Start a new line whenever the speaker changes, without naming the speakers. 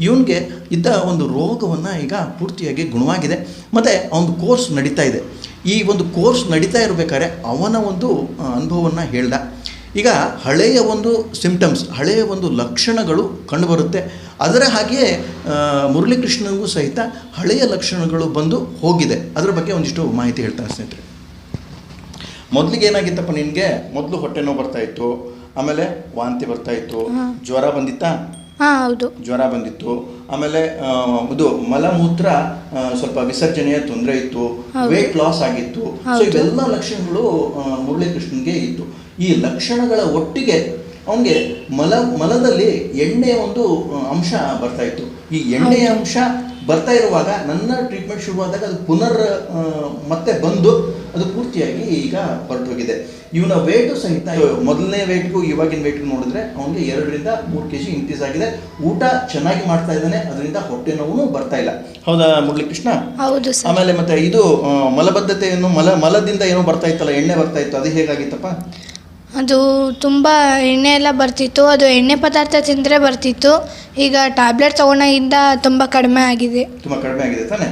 ಇವನಿಗೆ ಇದ್ದ ಒಂದು ರೋಗವನ್ನು ಈಗ ಪೂರ್ತಿಯಾಗಿ ಗುಣವಾಗಿದೆ ಮತ್ತು ಒಂದು ಕೋರ್ಸ್ ನಡೀತಾ ಇದೆ. ಈ ಒಂದು ಕೋರ್ಸ್ ನಡೀತಾ ಇರಬೇಕಾದ್ರೆ ಅವನ ಒಂದು ಅನುಭವವನ್ನು ಹೇಳ್ದ. ಈಗ ಹಳೆಯ ಒಂದು ಸಿಂಪ್ಟಮ್ಸ್, ಹಳೆಯ ಒಂದು ಲಕ್ಷಣಗಳು ಕಂಡುಬರುತ್ತೆ. ಅದರ ಹಾಗೆಯೇ ಮುರಳೀಕೃಷ್ಣನಿಗೂ ಸಹಿತ ಹಳೆಯ ಲಕ್ಷಣಗಳು ಬಂದು ಹೋಗಿದೆ. ಅದರ ಬಗ್ಗೆ ಒಂದಿಷ್ಟು ಮಾಹಿತಿ ಹೇಳ್ತಾನೆ ಸ್ನೇಹಿತರೆ. ಮೊದಲಿಗೆ ಏನಾಗಿತ್ತಪ್ಪ ನಿನಗೆ? ಮೊದಲು ಹೊಟ್ಟೆ ನೋವು ಬರ್ತಾಯಿತ್ತು, ಆಮೇಲೆ ವಾಂತಿ ಬರ್ತಾಯಿತ್ತು, ಜ್ವರ ಬಂದಿತ್ತಾ?
ಹೌದು,
ಜ್ವರ ಬಂದಿತ್ತು. ಆಮೇಲೆ ಇದು ಮಲಮೂತ್ರ ಸ್ವಲ್ಪ ವಿಸರ್ಜನೆಯ ತೊಂದರೆ ಇತ್ತು, ವೇಟ್ ಲಾಸ್ ಆಗಿತ್ತು. ಸೊ ಇವೆಲ್ಲ ಲಕ್ಷಣಗಳು ಮುರಳೀಕೃಷ್ಣನ್ಗೆ ಇತ್ತು. ಈ ಲಕ್ಷಣಗಳ ಒಟ್ಟಿಗೆ ಅವನಿಗೆ ಮಲದಲ್ಲಿ ಎಣ್ಣೆಯ ಒಂದು ಅಂಶ ಬರ್ತಾ ಇತ್ತು. ಈ ಎಣ್ಣೆಯ ಅಂಶ ಬರ್ತಾ ಇರುವಾಗ ನನ್ನ ಟ್ರೀಟ್ಮೆಂಟ್ ಶುರುವಾದಾಗ ಅದು ಮತ್ತೆ ಬಂದು ಅದು ಪೂರ್ತಿಯಾಗಿ ಈಗ ಹೊರಟೋಗಿದೆ. ಇವನ ವೇಟು ಸಹಿತ ಮೊದಲನೇ ವೇಟ್ಗೂ ಇವಾಗಿನ ವೇಟ್ಗೂ ನೋಡಿದ್ರೆ ಅವನಿಗೆ 2 ರಿಂದ 3 kg ಇನ್ಕ್ರೀಸ್ ಆಗಿದೆ. ಊಟ ಚೆನ್ನಾಗಿ ಮಾಡ್ತಾ ಇದ್ದಾನೆ, ಅದರಿಂದ ಹೊಟ್ಟೆ ನೋವು ಬರ್ತಾ ಇಲ್ಲ. ಹೌದಾ ಮುರಳೀಕೃಷ್ಣ?
ಹೌದು ಸರ್.
ಆಮೇಲೆ ಮತ್ತೆ ಇದು ಮಲಬದ್ಧತೆಯನ್ನು ಮಲದಿಂದ ಏನೋ ಬರ್ತಾ ಇತ್ತಲ್ಲ, ಎಣ್ಣೆ ಬರ್ತಾ ಇತ್ತು, ಅದು ಹೇಗಾಗಿತ್ತಪ್ಪ?
ಅದು ತುಂಬ ಎಣ್ಣೆ ಎಲ್ಲ ಬರ್ತಿತ್ತು. ಅದು ಎಣ್ಣೆ ಪದಾರ್ಥ ತಿಂದರೆ ಬರ್ತಿತ್ತು. ಈಗ ಟ್ಯಾಬ್ಲೆಟ್ ತೊಗೊಂಡಾಗಿಂದ ತುಂಬ ಕಡಿಮೆ ಆಗಿದೆ.
ತುಂಬ ಕಡಿಮೆ ಆಗಿದೆ ತಾನೆ?